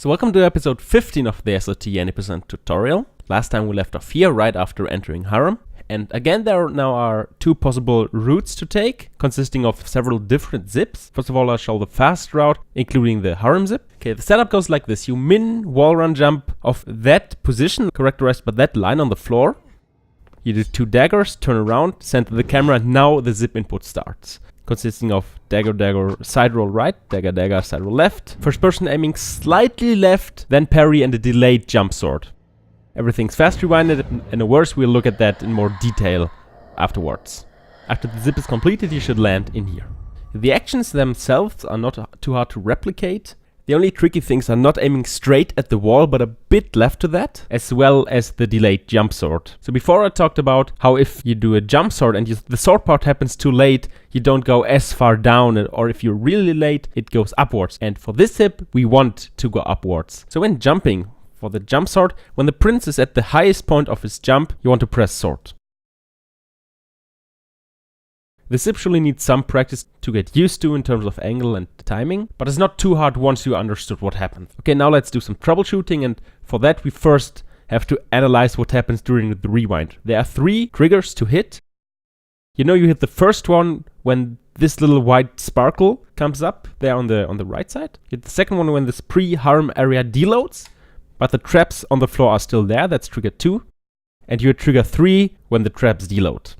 So welcome to episode 15 of the SOT Any% tutorial. Last time we left off here right after entering Harem. And again, there now are two possible routes to take, consisting of several different zips. First of all, I'll show the fast route, including the Harem zip. Okay, the setup goes like this. You min wall run jump of that position, characterized by that line on the floor. You do 2 daggers, turn around, center the camera, and now the zip input starts. Consisting of dagger, dagger, side roll right, dagger, dagger, side roll left. First person aiming slightly left, then parry and a delayed jump sword. Everything's fast rewinded, and worse, we'll look at that in more detail afterwards. After the zip is completed, you should land in here. The actions themselves are not too hard to replicate. The only tricky things are not aiming straight at the wall, but a bit left to that, as well as the delayed jump sword. So before I talked about how if you do a jump sword and the sword part happens too late, you don't go as far down, or if you're really late, it goes upwards. And for this zip, we want to go upwards. So when jumping for the jump sword, when the prince is at the highest point of his jump, you want to press sword. The zip surely needs some practice to get used to in terms of angle and timing, but it's not too hard once you understood what happened. Okay, now let's do some troubleshooting, and for that we first have to analyze what happens during the rewind. There are 3 triggers to hit. You know, you hit the first one when this little white sparkle comes up there on the right side. You hit the second one when this pre-harem area deloads, but the traps on the floor are still there. That's trigger 2. And you hit trigger 3 when the traps deload.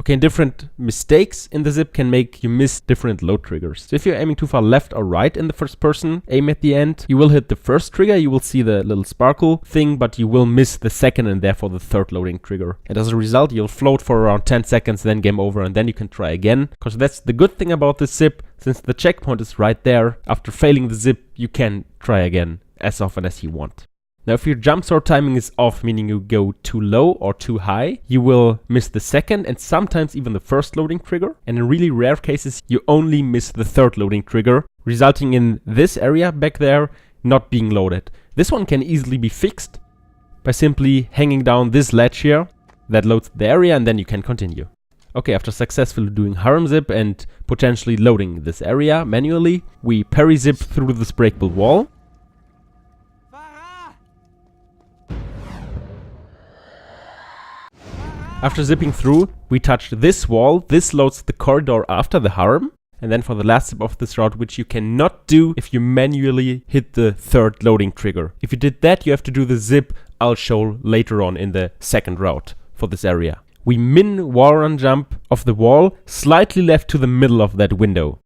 Okay, and different mistakes in the zip can make you miss different load triggers. So if you're aiming too far left or right in the first person aim at the end, you will hit the first trigger, you will see the little sparkle thing, but you will miss the second and therefore the third loading trigger. And as a result, you'll float for around 10 seconds, then game over, and then you can try again. Because that's the good thing about this zip, since the checkpoint is right there. After failing the zip, you can try again as often as you want. Now, if your jump sword timing is off, meaning you go too low or too high, you will miss the second and sometimes even the first loading trigger. And in really rare cases, you only miss the third loading trigger, resulting in this area back there not being loaded. This one can easily be fixed by simply hanging down this ledge here. That loads the area and then you can continue. Okay, after successfully doing Harem zip and potentially loading this area manually, we parry zip through this breakable wall. After zipping through, we touch this wall. This loads the corridor after the Harem. And then for the last zip of this route, which you cannot do if you manually hit the third loading trigger. If you did that, you have to do the zip I'll show later on in the second route for this area. We min wall run jump of the wall slightly left to the middle of that window.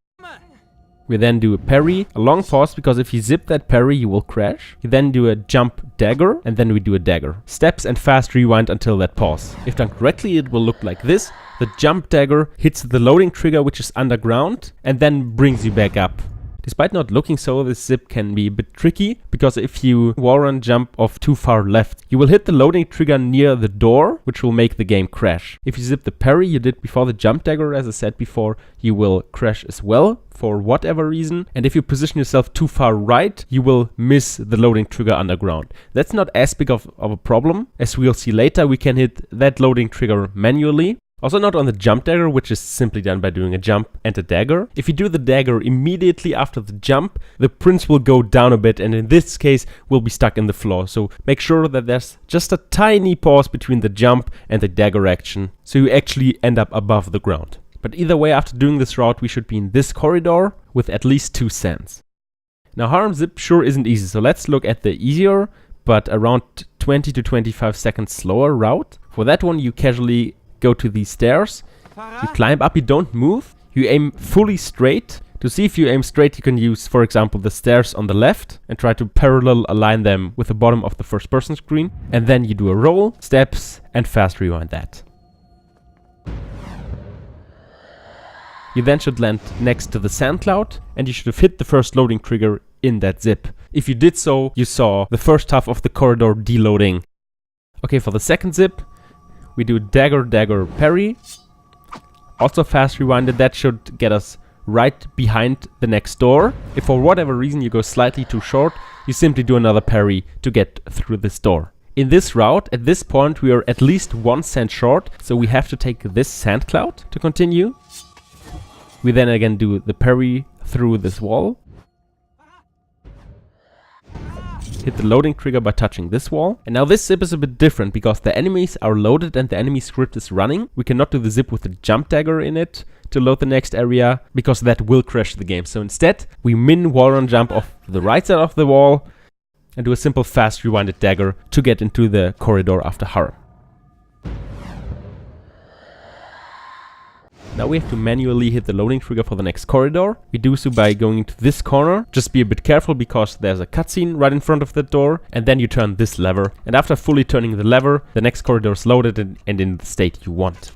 We then do a parry, a long pause, because if you zip that parry, you will crash. You then do a jump dagger, and then we do a dagger. Steps and fast rewind until that pause. If done correctly, it will look like this. The jump dagger hits the loading trigger, which is underground, and then brings you back up. Despite not looking so, this zip can be a bit tricky, because if you wall run jump off too far left, you will hit the loading trigger near the door, which will make the game crash. If you zip the parry you did before the jump dagger, as I said before, you will crash as well, for whatever reason. And if you position yourself too far right, you will miss the loading trigger underground. That's not as big of a problem. As we'll see later, we can hit that loading trigger manually. Also not on the jump dagger, which is simply done by doing a jump and a dagger. If you do the dagger immediately after the jump, the prince will go down a bit and in this case will be stuck in the floor. So make sure that there's just a tiny pause between the jump and the dagger action, so you actually end up above the ground. But either way, after doing this route, we should be in this corridor with at least 2 sands. Now Harem zip sure isn't easy, so let's look at the easier, but around 20 to 25 seconds slower route. For that one, you casually go to these stairs, you climb up, you don't move, you aim fully straight. To see if you aim straight, you can use, for example, the stairs on the left and try to parallel align them with the bottom of the first person screen. And then you do a roll, steps, and fast rewind that. You then should land next to the sand cloud, and you should have hit the first loading trigger in that zip. If you did so, you saw the first half of the corridor deloading. Okay, for the second zip, we do dagger, dagger, parry. Also fast rewinded. That should get us right behind the next door. If for whatever reason you go slightly too short, you simply do another parry to get through this door. In this route, at this point, we are at least 1 sand short, so we have to take this sand cloud to continue. We then again do the parry through this wall. hit the loading trigger by touching this wall. And now this zip is a bit different because the enemies are loaded and the enemy script is running. We cannot do the zip with the jump dagger in it to load the next area because that will crash the game. So instead, we min wall run jump off the right side of the wall and do a simple fast rewinded dagger to get into the corridor after harem. Now we have to manually hit the loading trigger for the next corridor. We do so by going into this corner. Just be a bit careful because there's a cutscene right in front of the door. And then you turn this lever. And after fully turning the lever, the next corridor is loaded and in the state you want.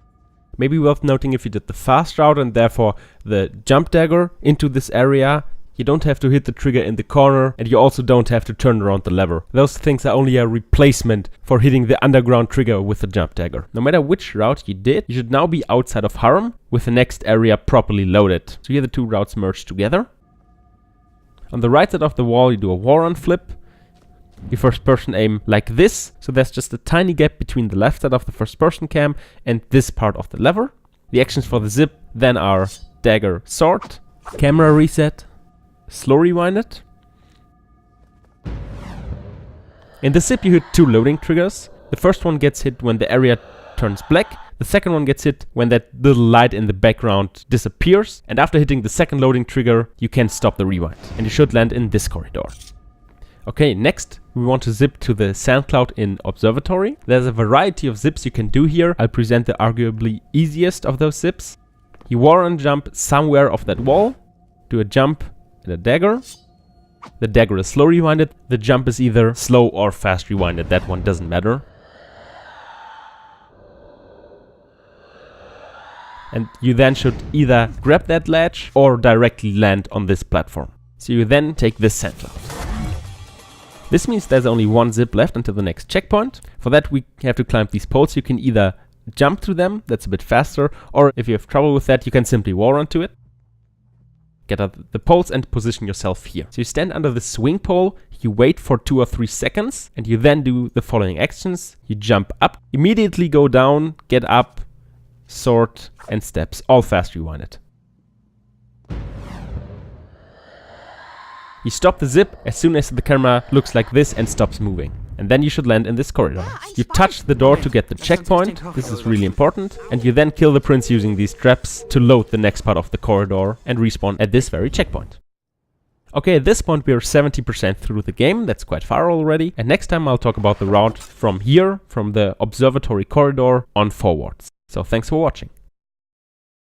Maybe worth noting, if you did the fast route and therefore the jump dagger into this area, you don't have to hit the trigger in the corner, and you also don't have to turn around the lever. Those things are only a replacement for hitting the underground trigger with the jump dagger. No matter which route you did, you should now be outside of harem with the next area properly loaded. So here the two routes merge together. On the right side of the wall, you do a wall run flip. You first person aim like this, so there's just a tiny gap between the left side of the first person cam and this part of the lever. The actions for the zip then are dagger, sword, camera reset, slow rewind it. In the zip you hit two loading triggers. The first one gets hit when the area turns black. The second one gets hit when that little light in the background disappears. And after hitting the second loading trigger, you can stop the rewind. And you should land in this corridor. Okay, next we want to zip to the sand cloud in observatory. There's a variety of zips you can do here. I'll present the arguably easiest of those zips. You wall run jump somewhere off that wall. Do a jump and a dagger. The dagger is slow rewinded. The jump is either slow or fast rewinded. That one doesn't matter. And you then should either grab that ledge or directly land on this platform. So you then take this sand cloud. This means there's only one zip left until the next checkpoint. For that we have to climb these poles. You can either jump through them, that's a bit faster, or if you have trouble with that, you can simply wall run to it. Get out the poles and position yourself here. So you stand under the swing pole, you wait for 2 or 3 seconds, and you then do the following actions. You jump up, immediately go down, get up, sword, and steps, all fast rewinded. You stop the zip as soon as the camera looks like this and stops moving. And then you should land in this corridor. You touch the door to get the checkpoint, this is really important, and you then kill the prince using these traps to load the next part of the corridor and respawn at this very checkpoint. Okay, at this point we are 70% through the game, that's quite far already, and next time I'll talk about the route from here, from the observatory corridor on forwards. So thanks for watching.